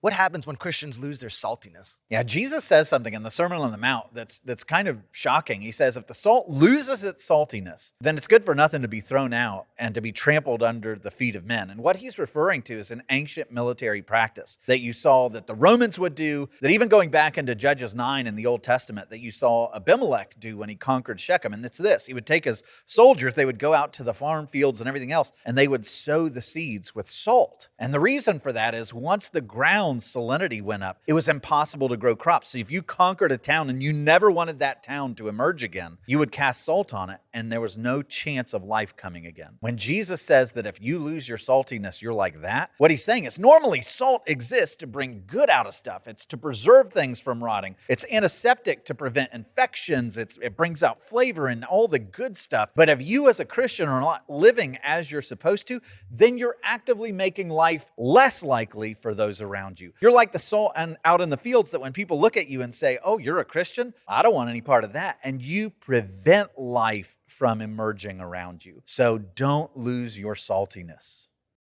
What happens when Christians lose their saltiness? Yeah, Jesus says something in the Sermon on the Mount that's kind of shocking. He says, if the salt loses its saltiness, then it's good for nothing to be thrown out and to be trampled under the feet of men. And what he's referring to is an ancient military practice that you saw that the Romans would do, that even going back into Judges 9 in the Old Testament, that you saw Abimelech do when he conquered Shechem. And it's this: he would take his soldiers, they would go out to the farm fields and everything else, and they would sow the seeds with salt. And the reason for that is once the ground salinity went up, it was impossible to grow crops. So if you conquered a town and you never wanted that town to emerge again, you would cast salt on it, and there was no chance of life coming again. When Jesus says that if you lose your saltiness, you're like that, what he's saying is normally salt exists to bring good out of stuff. It's to preserve things from rotting. It's antiseptic to prevent infections. It brings out flavor and all the good stuff. But if you as a Christian are not living as you're supposed to, then you're actively making life less likely for those around you. You're like the salt out in the fields that when people look at you and say, oh, you're a Christian? I don't want any part of that. And you prevent life from emerging around you. So don't lose your saltiness.